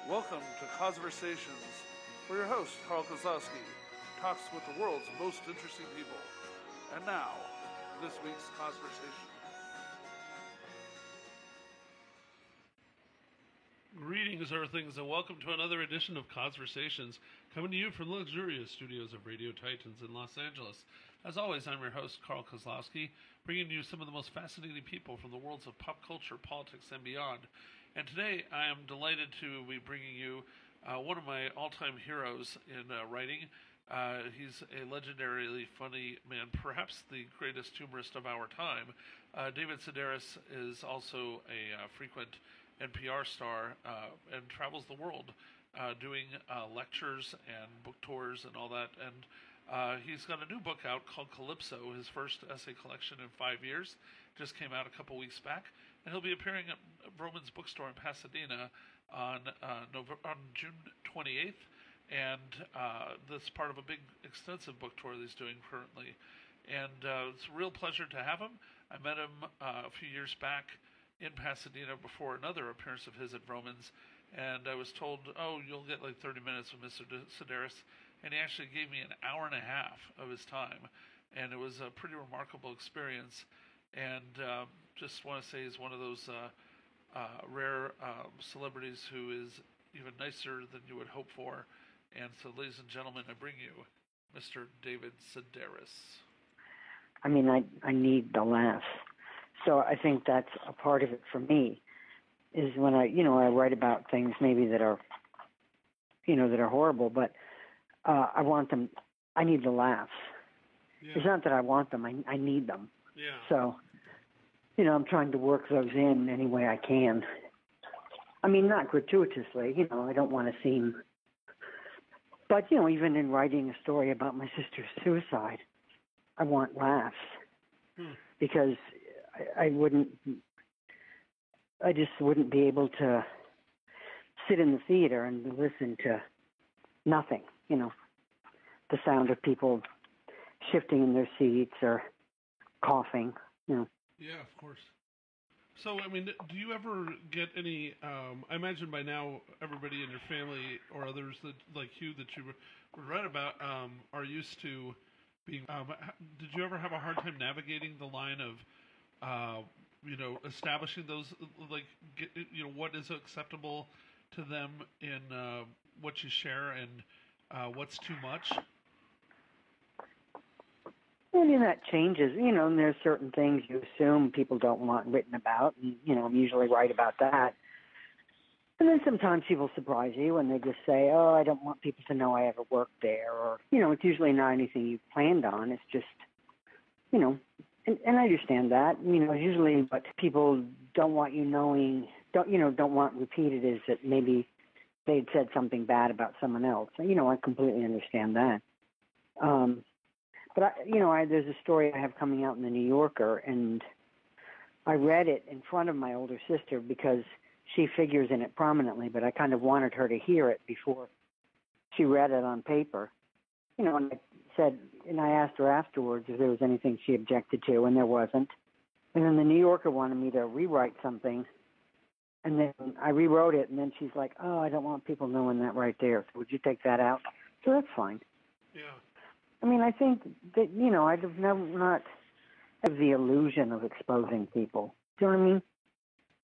Welcome to Conversations, where your host, Carl Kozlowski, talks with the world's most interesting people. And now, this week's Conversation. Greetings, Earthlings, and welcome to another edition of Conversations, coming to you from the luxurious studios of Radio Titans in Los Angeles. As always, I'm your host, Carl Kozlowski, bringing you some of the most fascinating people from the worlds of pop culture, politics, and beyond. And today, I am delighted to be bringing you one of my all-time heroes in writing. He's a legendarily funny man, perhaps the greatest humorist of our time. David Sedaris is also a frequent NPR star and travels the world doing lectures and book tours and all that. And he's got a new book out called Calypso, his first essay collection in 5 years. Just came out a couple weeks back. And he'll be appearing at Vroman's Bookstore in Pasadena on June 28th. And that's part of a big, extensive book tour that he's doing currently. And it's a real pleasure to have him. I met him a few years back in Pasadena before another appearance of his at Vroman's, and I was told, oh, you'll get like 30 minutes with Mr. Sedaris, and he actually gave me an hour and a half of his time, and it was a pretty remarkable experience, and just want to say he's one of those rare celebrities who is even nicer than you would hope for, and so, ladies and gentlemen, I bring you Mr. David Sedaris. I mean, I need the laughs. So I think that's a part of it for me, is when I write about things maybe that are, that are horrible, but I want them, I need the laughs. Yeah. It's not that I want them, I need them. Yeah. So, I'm trying to work those in any way I can. I mean, not gratuitously, I don't want to seem, but, even in writing a story about my sister's suicide, I want laughs. Because I just wouldn't be able to sit in the theater and listen to nothing, the sound of people shifting in their seats or coughing, Yeah, of course. So, I mean, do you ever get any, I imagine by now everybody in your family or others that, like you, that you read about are used to being, did you ever have a hard time navigating the line of, establishing those, what is acceptable to them in what you share and what's too much? I mean, that changes, and there's certain things you assume people don't want written about, and, I'm usually right about that. And then sometimes people surprise you and they just say, oh, I don't want people to know I ever worked there, or, it's usually not anything you planned on, it's just, and I understand that. Usually what people don't want you knowing, don't want repeated is that maybe they'd said something bad about someone else. I completely understand that. But there's a story I have coming out in the New Yorker, and I read it in front of my older sister because she figures in it prominently, but I kind of wanted her to hear it before she read it on paper. And I asked her afterwards if there was anything she objected to, and there wasn't. And then the New Yorker wanted me to rewrite something, and then I rewrote it, and then she's like, oh, I don't want people knowing that right there, so would you take that out? So that's fine. Yeah. I mean, I think that, I'd have never not have the illusion of exposing people. Do you know what I mean?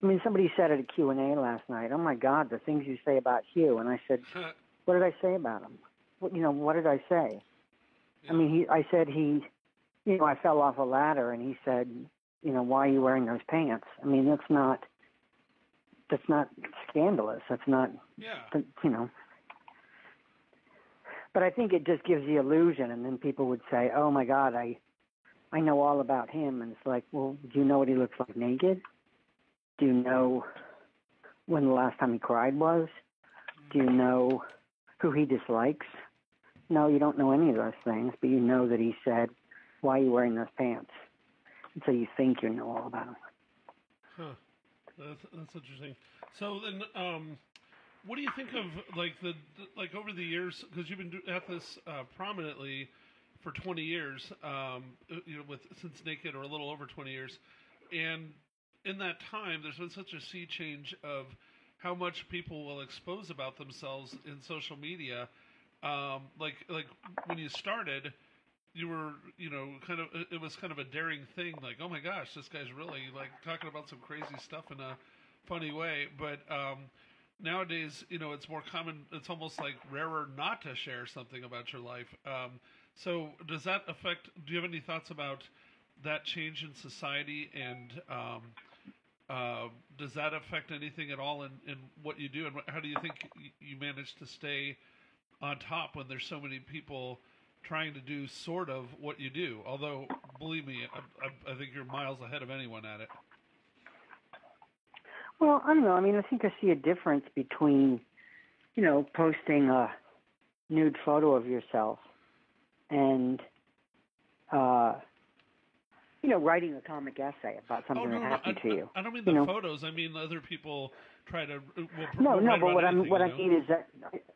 I mean, somebody said at a Q&A last night, oh, my God, the things you say about Hugh. And I said, what did I say about him? What did I say? Yeah. I mean, I said I fell off a ladder, and he said, why are you wearing those pants? I mean, that's not scandalous. That's not, But I think it just gives the illusion, and then people would say, oh, my God, I know all about him. And it's like, well, do you know what he looks like naked? Do you know when the last time he cried was? Do you know who he dislikes? No, you don't know any of those things, but you know that he said, why are you wearing those pants? And so you think you know all about him. Huh. That's interesting. So then, what do you think of like over the years? Because you've been at this prominently for 20 years, since Naked, or a little over 20 years, and in that time, there's been such a sea change of how much people will expose about themselves in social media. Like when you started, you were, kind of, it was kind of a daring thing. Like, oh my gosh, this guy's really like talking about some crazy stuff in a funny way. But nowadays, it's more common. It's almost like rarer not to share something about your life. So does that affect? Do you have any thoughts about that change in society, and does that affect anything at all in what you do, and how do you think you manage to stay on top when there's so many people trying to do sort of what you do? Although, believe me, I think you're miles ahead of anyone at it. Well, I don't know. I mean, I think I see a difference between, posting a nude photo of yourself and, writing a comic essay about something that happened to you. I don't mean the photos. I mean other people try to. No. But what I mean is that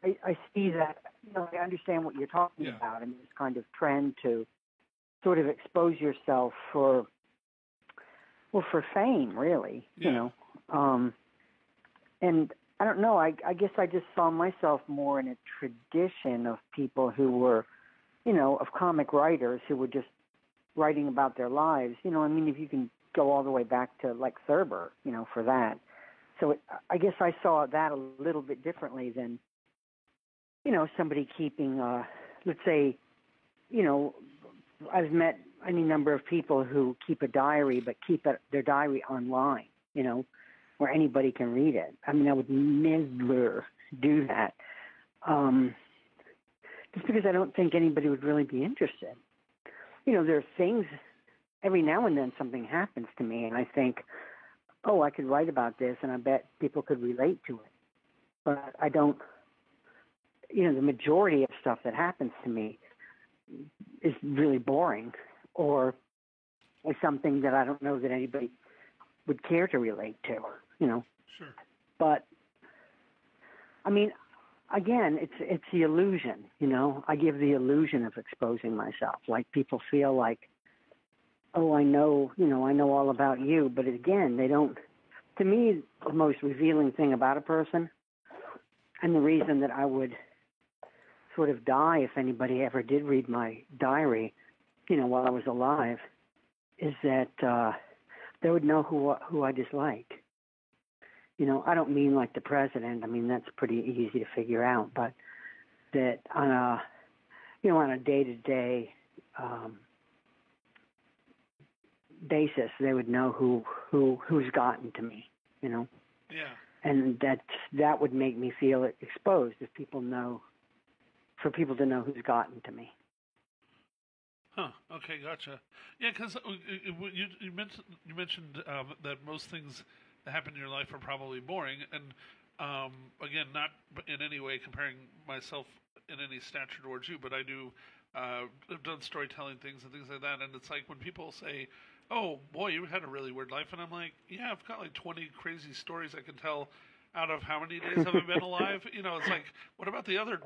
I see that. I understand what you're talking about. I mean, this kind of trend to sort of expose yourself for fame, really. Yeah. And I don't know. I guess I just saw myself more in a tradition of people who were, of comic writers who were just writing about their lives. I mean, if you can go all the way back to like Thurber, for that. So I guess I saw that a little bit differently than, somebody keeping, let's say, I've met any number of people who keep a diary, but keep their diary online, where anybody can read it. I mean, I would never do that. Just because I don't think anybody would really be interested. There are things, every now and then something happens to me, and I think, oh, I could write about this, and I bet people could relate to it. But I don't, the majority of stuff that happens to me is really boring, or is something that I don't know that anybody would care to relate to, Sure. But, I mean, again, it's the illusion, I give the illusion of exposing myself. Like people feel like, oh, I know all about you. But again, they don't, to me, the most revealing thing about a person, and the reason that I would sort of die if anybody ever did read my diary, while I was alive, is that they would know who I dislike. I don't mean like the president. I mean, that's pretty easy to figure out. But that on a day-to-day basis, they would know who's gotten to me. Yeah. And that would make me feel exposed if people know, for people to know who's gotten to me. Huh. Okay, gotcha. Yeah, because you mentioned that most things that happen in your life are probably boring, and again, not in any way comparing myself in any stature towards you, but I do. I've done storytelling things and things like that, and it's like when people say, "Oh boy, you had a really weird life," and I'm like, "Yeah, I've got like 20 crazy stories I can tell." Out of how many days have I been alive? It's like, what about the other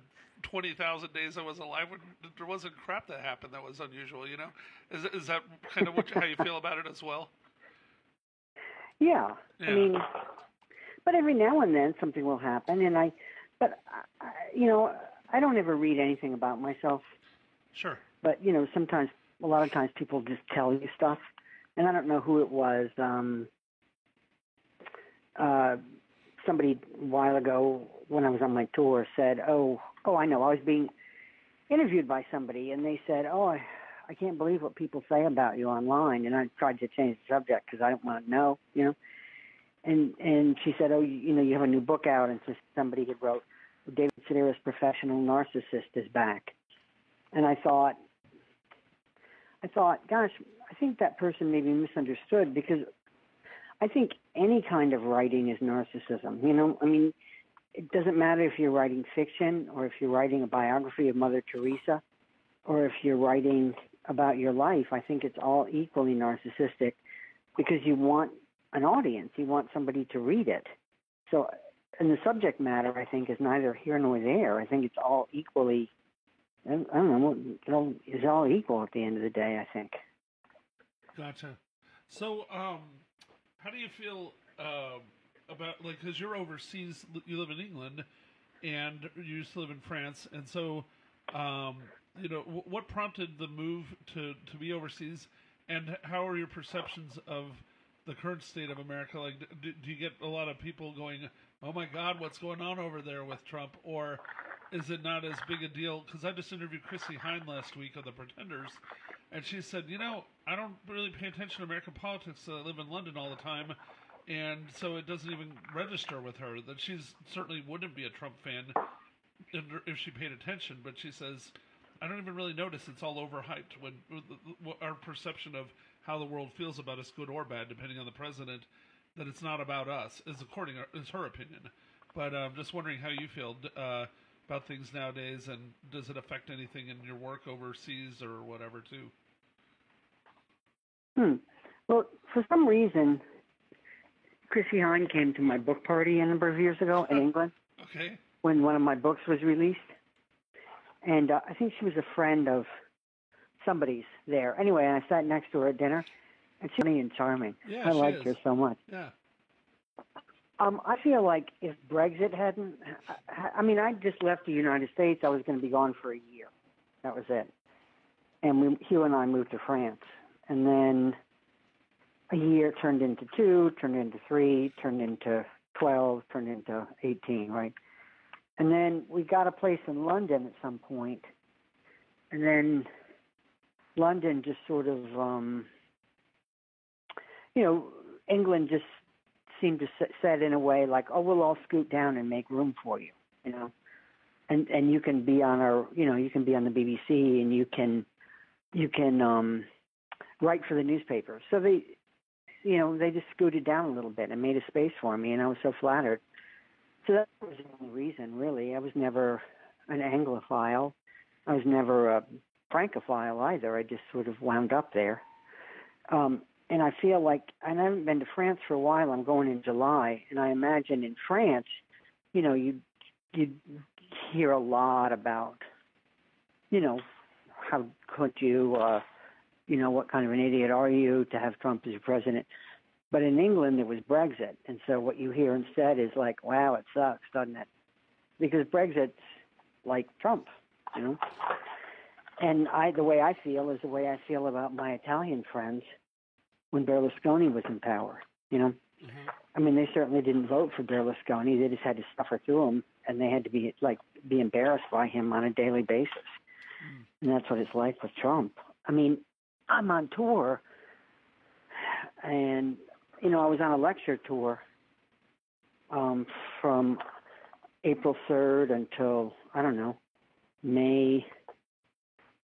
20,000 days I was alive when there wasn't crap that happened that was unusual? Is that kind of how you feel about it as well? Yeah. I mean, but every now and then something will happen, and I don't ever read anything about myself. Sure. But sometimes, a lot of times, people just tell you stuff, and I don't know who it was. Somebody a while ago when I was on my tour said, oh, I know. I was being interviewed by somebody, and they said, oh, I can't believe what people say about you online. And I tried to change the subject because I don't want to know, And she said, oh, you have a new book out. And so somebody had wrote, David Sedaris, Professional Narcissist, is back. And I thought, gosh, I think that person may be misunderstood, because I think any kind of writing is narcissism. I mean, it doesn't matter if you're writing fiction, or if you're writing a biography of Mother Teresa, or if you're writing about your life. I think it's all equally narcissistic, because you want an audience. You want somebody to read it. So, and the subject matter, I think, is neither here nor there. I think it's all equally, I don't know, it's all equal at the end of the day, I think. Gotcha. So, how do you feel about, like, because you're overseas, you live in England, and you used to live in France, and so, what prompted the move to be overseas, and how are your perceptions of the current state of America? Like, do you get a lot of people going, "Oh my God, what's going on over there with Trump?" Or is it not as big a deal? Because I just interviewed Chrissy Hine last week of The Pretenders, and she said, I don't really pay attention to American politics. I live in London all the time, and so it doesn't even register with her that she's certainly wouldn't be a Trump fan if she paid attention. But she says, I don't even really notice. It's all overhyped. When our perception of how the world feels about us, good or bad, depending on the president, that it's not about us, is her opinion. But I'm just wondering how you feel about things nowadays, and does it affect anything in your work overseas or whatever too? Well, for some reason, Chrissy Hine came to my book party a number of years ago in England. Okay. When one of my books was released. And I think she was a friend of somebody's there. Anyway, I sat next to her at dinner, and she's funny and charming. Yeah, I liked her so much. Yeah. I feel like if Brexit hadn't, I just left the United States. I was going to be gone for a year. That was it. And Hugh and I moved to France. And then a year turned into 2, turned into 3, turned into 12, turned into 18, right? And then we got a place in London at some point. And then London just sort of, England just seemed to set in a way like, oh, we'll all scoot down and make room for you, and you can be on you can be on the BBC, and you can write for the newspaper. So they just scooted down a little bit and made a space for me, and I was so flattered. So that was the only reason, really. I was never an Anglophile. I was never a Francophile either. I just sort of wound up there. And I feel like, and I haven't been to France for a while. I'm going in July, and I imagine in France, you'd hear a lot about, how could you, what kind of an idiot are you to have Trump as your president? But in England, it was Brexit. And so what you hear instead is like, wow, it sucks, doesn't it? Because Brexit's like Trump, And the way I feel is the way I feel about my Italian friends when Berlusconi was in power, Mm-hmm. I mean, they certainly didn't vote for Berlusconi. They just had to suffer through him, and they had to be embarrassed by him on a daily basis. Mm. And that's what it's like with Trump. I mean, I'm on tour, and I was on a lecture tour from April 3rd until, I don't know, May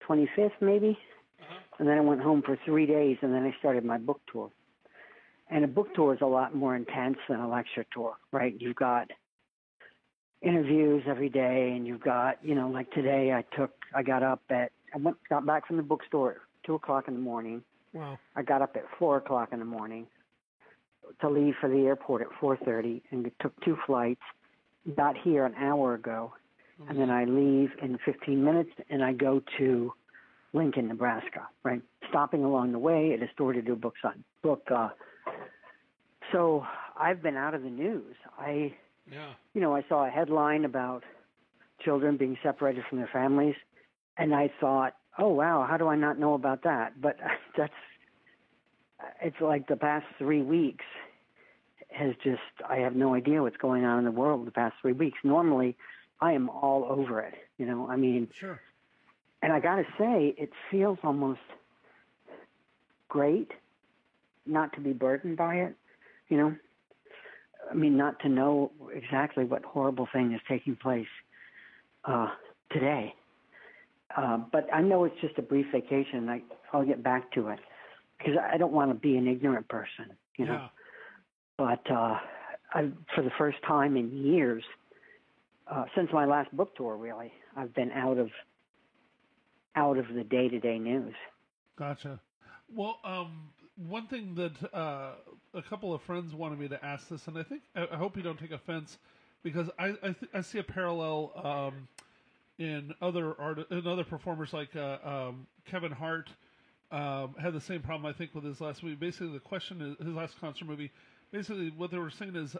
25th maybe. Uh-huh. And then I went home for 3 days, and then I started my book tour. And a book tour is a lot more intense than a lecture tour, right? You've got interviews every day, and you've got, like today I got back from the bookstore at 2 o'clock in the morning. Wow. I got up at 4 o'clock in the morning to leave for the airport at 4:30, and it took 2 flights. Got here an hour ago, mm-hmm. And then I leave in 15 minutes, and I go to Lincoln, Nebraska, right? Stopping along the way at a store to do book. So I've been out of the news. I saw a headline about children being separated from their families, and I thought, oh, wow, how do I not know about that? But it's like the past 3 weeks I have no idea what's going on in the world the past 3 weeks. Normally, I am all over it, Sure. And I got to say, it feels almost great not to be burdened by it, I mean, not to know exactly what horrible thing is taking place today. But I know it's just a brief vacation. I'll get back to it because I don't want to be an ignorant person, Yeah. But for the first time in years, since my last book tour, really, I've been out of the day-to-day news. Gotcha. Well, one thing that a couple of friends wanted me to ask this, and I hope you don't take offense, because I see a parallel in other performers like Kevin Hart had the same problem, I think, with his last movie. Basically, the question is his last concert movie. basically what they were saying is